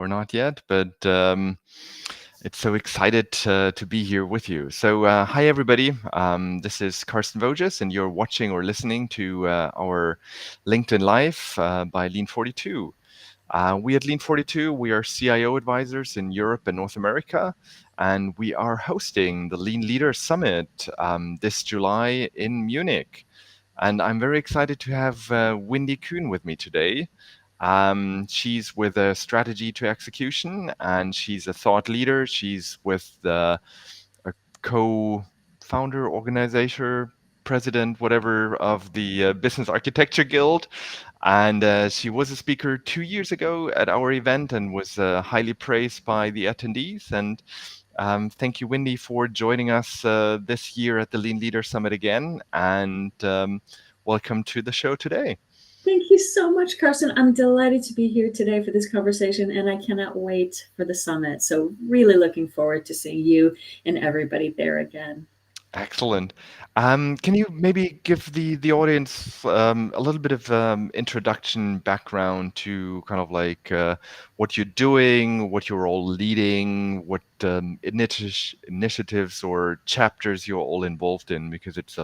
or not yet, but it's so excited to be here with you. So, hi everybody. This is Karsten Voges, and you're watching or listening to our LinkedIn Live by Lean42. We at Lean42, we are CIO advisors in Europe and North America, and we are hosting the Lean Leader Summit this July in Munich. And I'm very excited to have Whynde Kuehn with me today. She's with a strategy to execution, and she's a thought leader. She's with a co-founder, organizer, president, whatever, of the Business Architecture Guild. And she was a speaker 2 years ago at our event and was highly praised by the attendees. And thank you, Whynde, for joining us this year at the Lean Leader Summit again. And welcome to the show today. Thank you so much, Carson. I'm delighted to be here today for this conversation, and I cannot wait for the summit. So, really looking forward to seeing you and everybody there again. Excellent. Can you maybe give the audience a little bit of introduction background to kind of like what you're doing, what you're all leading, what initiatives or chapters you're all involved in, because it's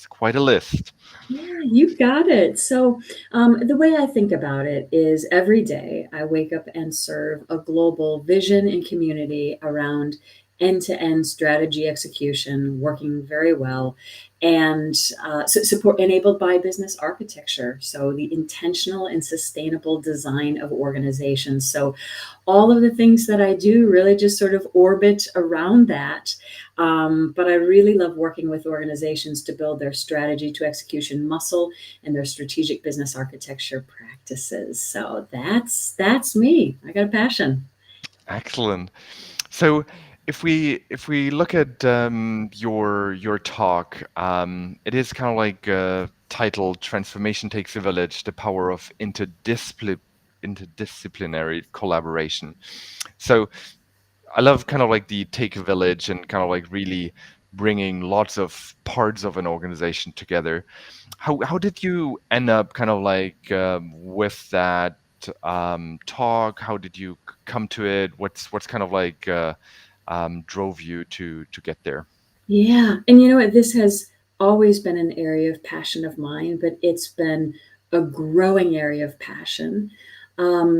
quite a list. Yeah, you got it. So, the way I think about it is every day I wake up and serve a global vision and community around end to end strategy execution, working very well, and support enabled by business architecture. So, the intentional and sustainable design of organizations. So, all of the things that I do really just sort of orbit around that. But I really love working with organizations to build their strategy to execution muscle and their strategic business architecture practices. So that's me. I got a passion. Excellent. So if we look at your talk, it is kind of like titled "Transformation Takes a Village: The Power of Interdisciplinary Collaboration." So I love kind of like the take a village and kind of like really bringing lots of parts of an organization together. How did you end up kind of like with that talk? How did you come to it? What's kind of like drove you to get there? Yeah. And you know what? This has always been an area of passion of mine, but it's been a growing area of passion.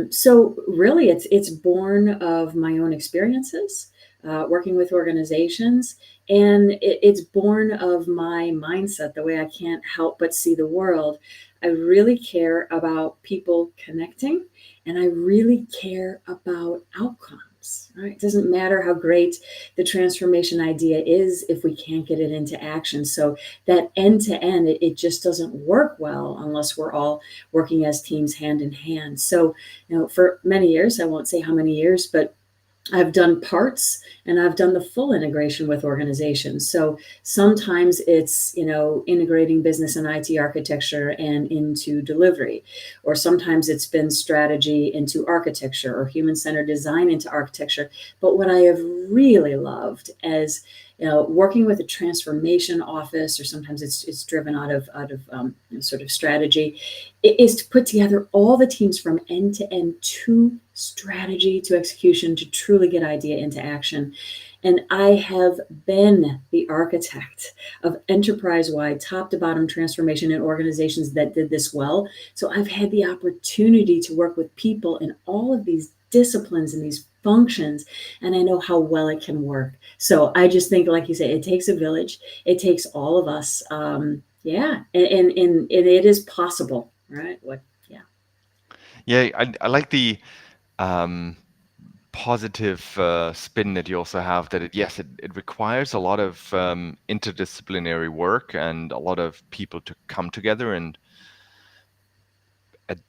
So really, it's born of my own experiences working with organizations, and it's born of my mindset, the way I can't help but see the world. I really care about people connecting, and I really care about outcomes. Right? It doesn't matter how great the transformation idea is if we can't get it into action. So that end to end, it just doesn't work well unless we're all working as teams hand in hand. So, for many years, I won't say how many years, but I've done parts and I've done the full integration with organizations. So sometimes it's, integrating business and IT architecture and into delivery, or sometimes it's been strategy into architecture or human centered design into architecture. But what I have really loved as working with a transformation office, or sometimes it's driven out of sort of strategy, is to put together all the teams from end to end to strategy to execution to truly get idea into action. And I have been the architect of enterprise wide, top to bottom transformation in organizations that did this well. So I've had the opportunity to work with people in all of these disciplines and these functions, and I know how well it can work. So I just think, like you say, it takes a village, it takes all of us. Yeah, and it is possible, right? What, yeah. Yeah, I like the um, positive spin that you also have that it requires a lot of interdisciplinary work and a lot of people to come together and at,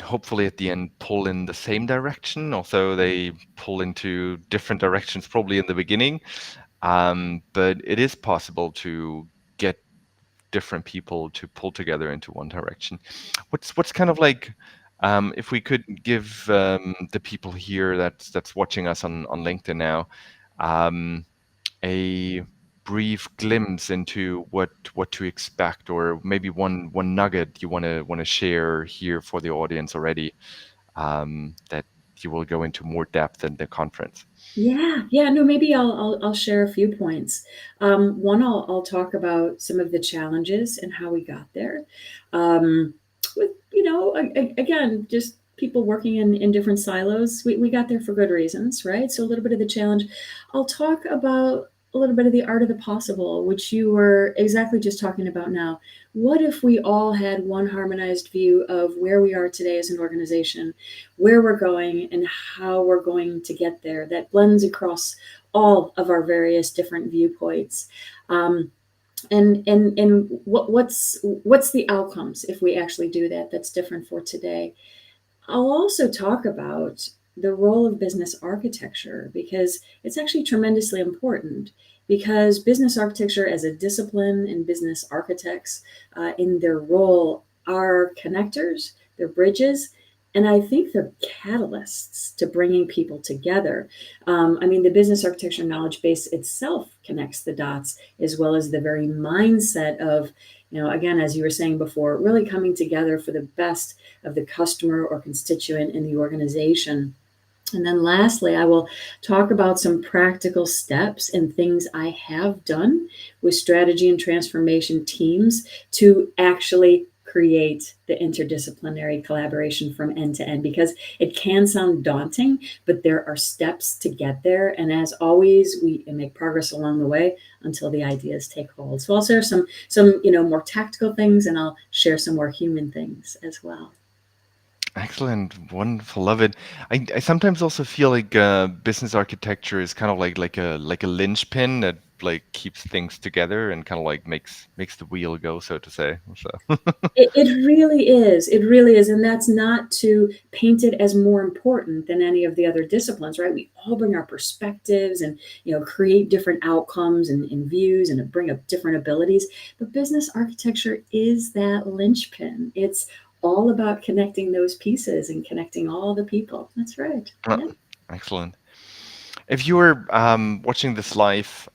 hopefully at the end pull in the same direction, although they pull into different directions probably in the beginning. But it is possible to get different people to pull together into one direction. What's kind of like if we could give the people here that's watching us on LinkedIn now um, a brief glimpse into what to expect, or maybe one nugget you want to share here for the audience already, that you will go into more depth in the conference. Yeah, yeah. No, maybe I'll share a few points. One, I'll talk about some of the challenges and how we got there. With again, just people working in different silos. We got there for good reasons, right? So a little bit of the challenge. I'll talk about a little bit of the art of the possible, which you were exactly just talking about now. What if we all had one harmonized view of where we are today as an organization, where we're going, and how we're going to get there, that blends across all of our various different viewpoints? Um, and what's the outcomes if we actually do that, that's different for today? I'll also talk about the role of business architecture, because it's actually tremendously important. Because business architecture as a discipline and business architects in their role are connectors, they're bridges, and I think they're catalysts to bringing people together. I mean, the business architecture knowledge base itself connects the dots, as well as the very mindset of, again, as you were saying before, really coming together for the best of the customer or constituent in the organization. And then lastly, I will talk about some practical steps and things I have done with strategy and transformation teams to actually create the interdisciplinary collaboration from end to end, because it can sound daunting, but there are steps to get there. And as always, we make progress along the way until the ideas take hold. So I'll share some more tactical things, and I'll share some more human things as well. Excellent, wonderful, love it. I sometimes also feel like business architecture is kind of like a linchpin that like keeps things together and kind of like makes the wheel go, so to say. So It really is. It really is. And that's not to paint it as more important than any of the other disciplines, right? We all bring our perspectives and, create different outcomes and views and bring up different abilities. But business architecture is that linchpin. It's all about connecting those pieces and connecting all the people. That's right. uh, Yeah. excellent. If you're watching this live,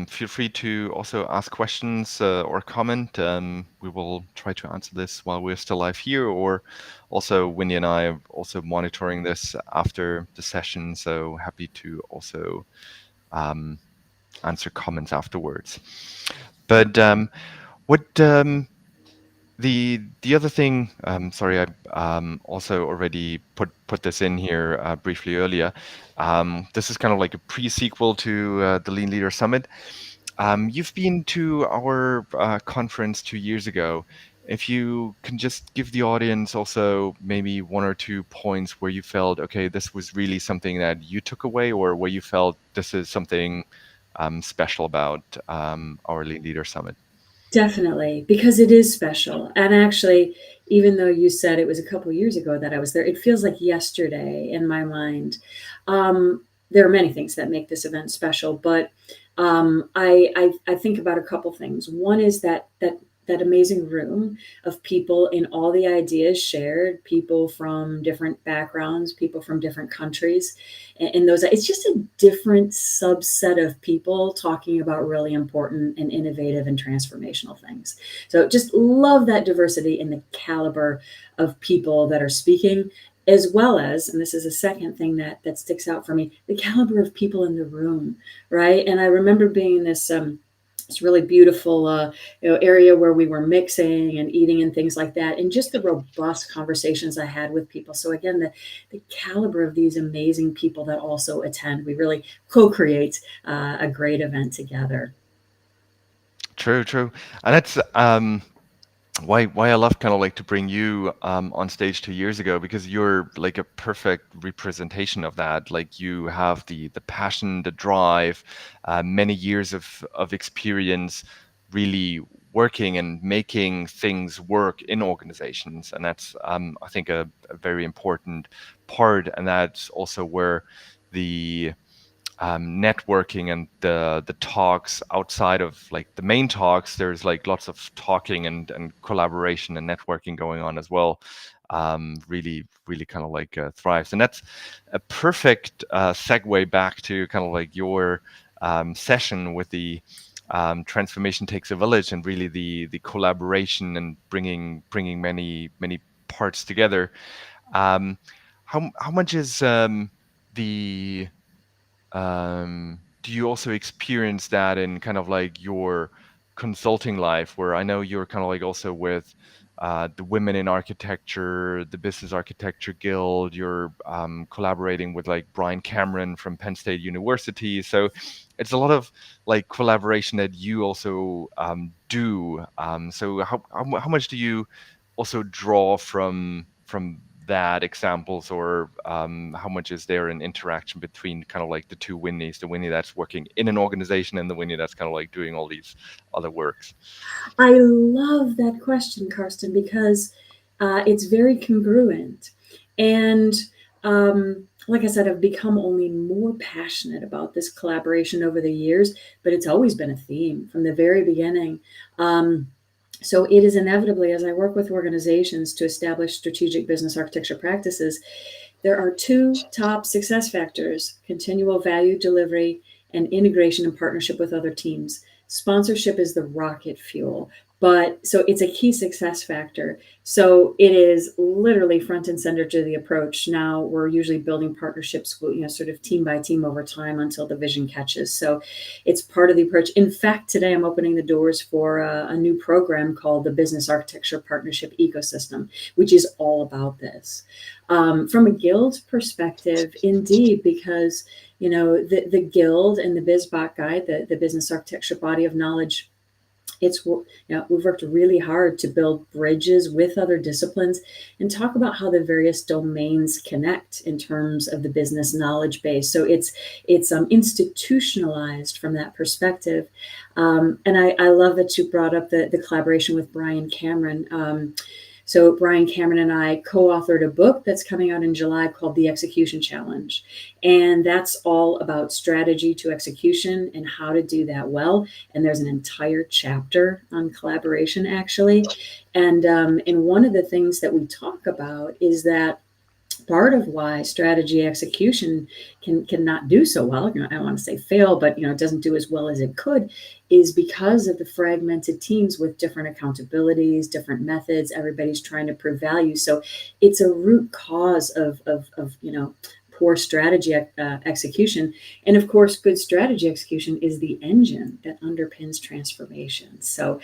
feel free to also ask questions or comment. We will try to answer this while we're still live here, or also Winnie and I are also monitoring this after the session. So happy to also um, answer comments afterwards. But what the other thing, sorry, I also already put this in here briefly earlier. This is kind of like a pre-sequel to the Lean Leader Summit. You've been to our conference 2 years ago. If you can just give the audience also maybe one or two points where you felt, okay, this was really something that you took away, or where you felt this is something special about our Lean Leader Summit. Definitely, because it is special. And actually, even though you said it was a couple years ago that I was there, it feels like yesterday in my mind. There are many things that make this event special, but I think about a couple things. One is that amazing room of people in all the ideas shared, people from different backgrounds, people from different countries, and those, it's just a different subset of people talking about really important and innovative and transformational things. So just love that diversity in the caliber of people that are speaking, as well as, and this is a second thing that sticks out for me, the caliber of people in the room, right? And I remember being in this really beautiful area where we were mixing and eating and things like that, and just the robust conversations I had with people. So again, the caliber of these amazing people that also attend, we really co-create a great event together. True, true. And that's why I love kind of like to bring you on stage 2 years ago, because you're like a perfect representation of that. Like you have the passion, the drive, many years of experience, really working and making things work in organizations, and that's I think a very important part, and that's also where the networking and the talks outside of like the main talks, there's like lots of talking and collaboration and networking going on as well. Really kind of like thrives, and that's a perfect segue back to kind of like your session with the transformation takes a village, and really the collaboration and bringing many parts together. um, how much is the do you also experience that in kind of like your consulting life, where I know you're kind of like also with the Women in Architecture, the Business Architecture Guild, you're collaborating with like Brian Cameron from Penn State University. So it's a lot of like collaboration that you also do. So how much do you also draw from that examples, or how much is there an interaction between kind of like the two Winnies, the Winnie that's working in an organization and the Winnie that's kind of like doing all these other works? I love that question, Karsten, because it's very congruent. And like I said, I've become only more passionate about this collaboration over the years, but it's always been a theme from the very beginning. Um, so it is inevitably, as I work with organizations to establish strategic business architecture practices, there are two top success factors: continual value delivery and integration and partnership with other teams. Sponsorship is the rocket fuel, but so it's a key success factor. So it is literally front and center to the approach. Now we're usually building partnerships, sort of team by team over time until the vision catches. So it's part of the approach. In fact, today I'm opening the doors for a new program called the Business Architecture Partnership Ecosystem, which is all about this. From a guild perspective, indeed, because the guild and the BizBot Guide, the business architecture body of knowledge, we've worked really hard to build bridges with other disciplines and talk about how the various domains connect in terms of the business knowledge base. So it's institutionalized from that perspective. And I love that you brought up the collaboration with Brian Cameron. So Brian Cameron and I co-authored a book that's coming out in July called The Execution Challenge. And that's all about strategy to execution and how to do that well. And there's an entire chapter on collaboration, actually. And one of the things that we talk about is that part of why strategy execution cannot do so well, I don't want to say fail, but it doesn't do as well as it could, is because of the fragmented teams with different accountabilities, different methods. Everybody's trying to prove value. So it's a root cause of poor strategy execution. And of course, good strategy execution is the engine that underpins transformation. So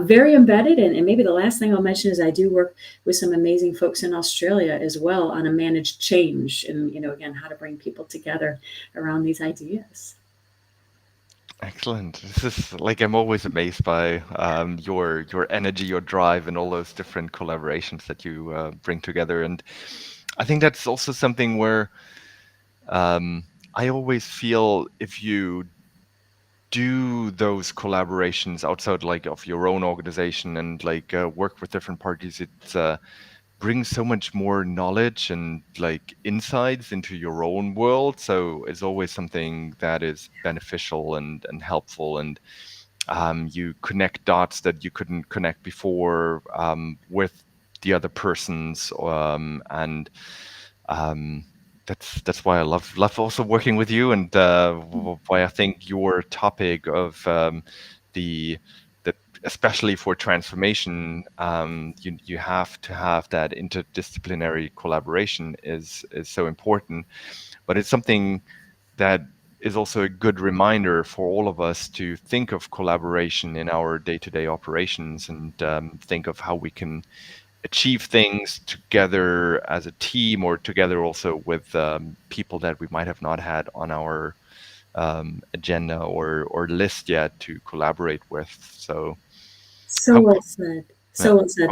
very embedded. And maybe the last thing I'll mention is I do work with some amazing folks in Australia as well on a managed change, and again, how to bring people together around these ideas. Excellent. This is like I'm always amazed by your energy, your drive, and all those different collaborations that you bring together. And I think that's also something where I always feel if you do those collaborations outside like of your own organization and like work with different parties, it brings so much more knowledge and like insights into your own world. So it's always something that is beneficial and helpful, and you connect dots that you couldn't connect before with the other persons, and um, that's why I love also working with you, and why I think your topic of the the especially for transformation, you have to have that interdisciplinary collaboration is so important. But it's something that is also a good reminder for all of us to think of collaboration in our day-to-day operations, and think of how we can achieve things together as a team, or together also with people that we might have not had on our agenda or list yet to collaborate with. So So how, well said. yeah. So well said.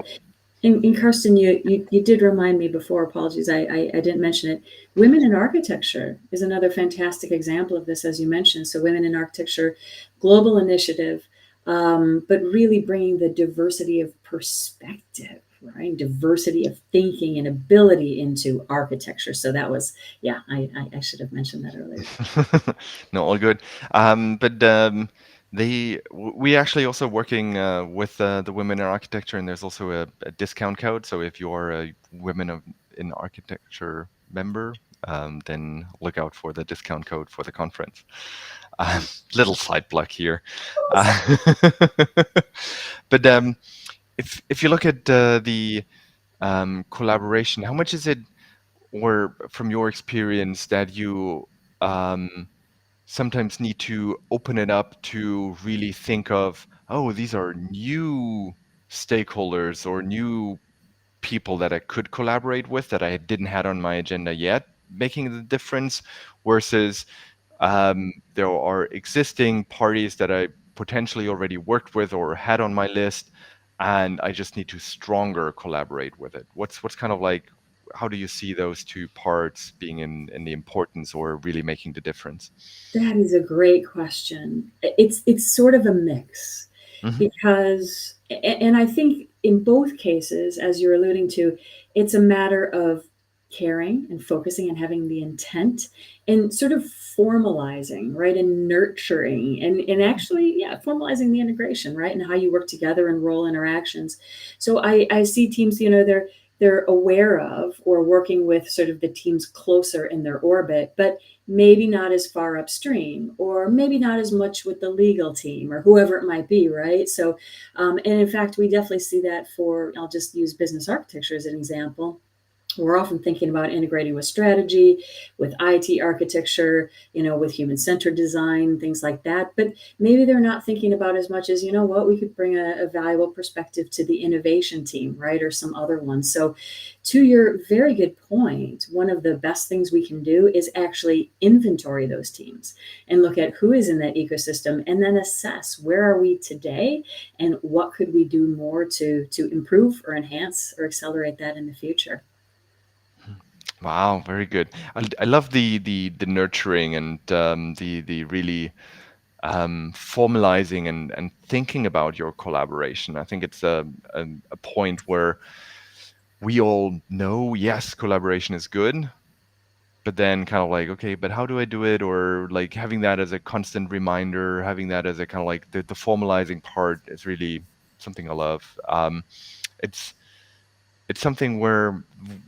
And Karsten, you did remind me before, apologies, I didn't mention it. Women in Architecture is another fantastic example of this, as you mentioned. So Women in Architecture, global initiative, but really bringing the diversity of perspective, right? Diversity of thinking and ability into architecture. So that was, yeah, I should have mentioned that earlier. No, all good. But we actually also working with the Women in Architecture, and there's also a discount code. So if you are a in Architecture member, then look out for the discount code for the conference. Um, Little side block here. Uh, but if you look at the collaboration, how much is it? or from your experience that you um, sometimes need to open it up to really think of, oh, these are new stakeholders or new people that I could collaborate with that I didn't had on my agenda yet, making the difference versus there are existing parties that I potentially already worked with or had on my list, and I just need to stronger collaborate with it. What's kind of like, how do you see those two parts being in the importance or really making the difference? That is a great question. It's sort of a mix Hmm. because, and I think in both cases, as you're alluding to, it's a matter of caring and focusing and having the intent and sort of formalizing, right? And nurturing and actually, yeah, formalizing the integration, right? And how you work together and role interactions. So I see teams, they're aware of or working with sort of the teams closer in their orbit, but maybe not as far upstream, or maybe not as much with the legal team or whoever it might be, right? So, and in fact, we definitely see that for, I'll just use business architecture as an example. We're often thinking about integrating with strategy, with IT architecture, with human centered design, things like that. But maybe they're not thinking about as much as, what, we could bring a valuable perspective to the innovation team, right? Or some other ones. So, to your very good point, one of the best things we can do is actually inventory those teams and look at who is in that ecosystem and then assess where are we today and what could we do more to improve or enhance or accelerate that in the future. Wow, very good. I love the nurturing and the really formalizing and thinking about your collaboration. I think it's a point where we all know, yes, collaboration is good, but then kind of like, okay, but how do I do it? Or like having that as a constant reminder, having that as a kind of like the formalizing part is really something I love. It's it's something where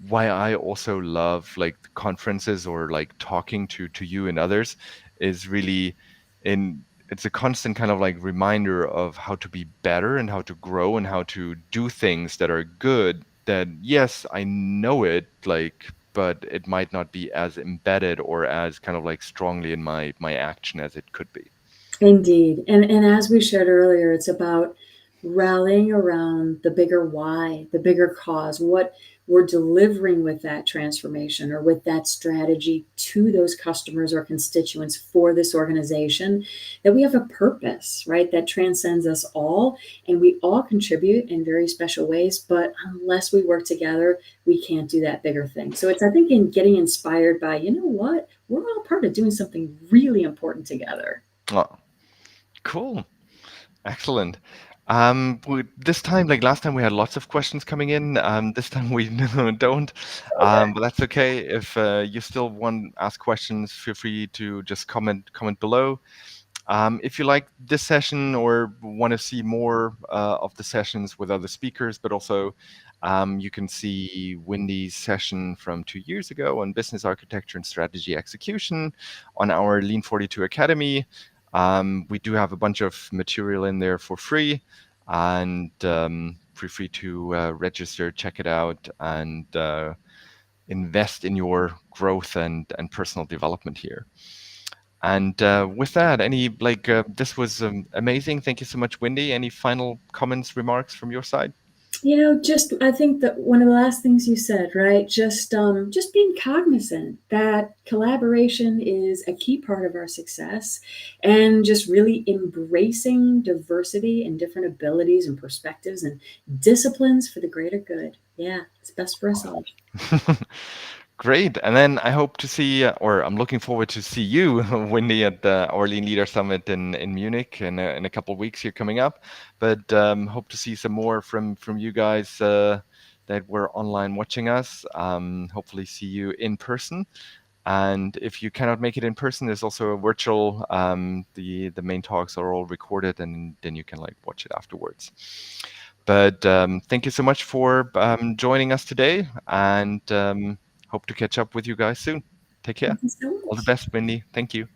why I also love like the conferences or like talking to you and others is really in it's a constant kind of like reminder of how to be better and how to grow and how to do things that are good that yes, I know it like but it might not be as embedded or as kind of like strongly in my action as it could be. Indeed. And as we shared earlier, it's about rallying around the bigger why, the bigger cause, what we're delivering with that transformation or with that strategy to those customers or constituents for this organization, that we have a purpose, right? That transcends us all. And we all contribute in very special ways. But unless we work together, we can't do that bigger thing. So it's, I think, in getting inspired by, what? We're all part of doing something really important together. Oh, cool. Excellent. This time, like last time, we had lots of questions coming in. This time we don't, but that's okay. If you still want to ask questions, feel free to just comment below. If you like this session or want to see more of the sessions with other speakers, but also you can see Whynde's session from 2 years ago on business architecture and strategy execution on our Lean 42 Academy. We do have a bunch of material in there for free, and feel free to register, check it out, and invest in your growth and personal development here. And with that, this was amazing. Thank you so much, Whynde. Any final comments, remarks from your side? Just I think that one of the last things you said, right? Just being cognizant that collaboration is a key part of our success, and just really embracing diversity and different abilities and perspectives and disciplines for the greater good. Yeah, it's best for us all. Great. And then I hope to see, or I'm looking forward to see you, Whynde, at our Lean Leader Summit in Munich in a couple of weeks here coming up. But hope to see some more from you guys that were online watching us. Hopefully see you in person. And if you cannot make it in person, there's also a virtual. The main talks are all recorded, and then you can like watch it afterwards. But thank you so much for joining us today, and hope to catch up with you guys soon. Take care. Thank you so All the much. best, Wendy. Thank you.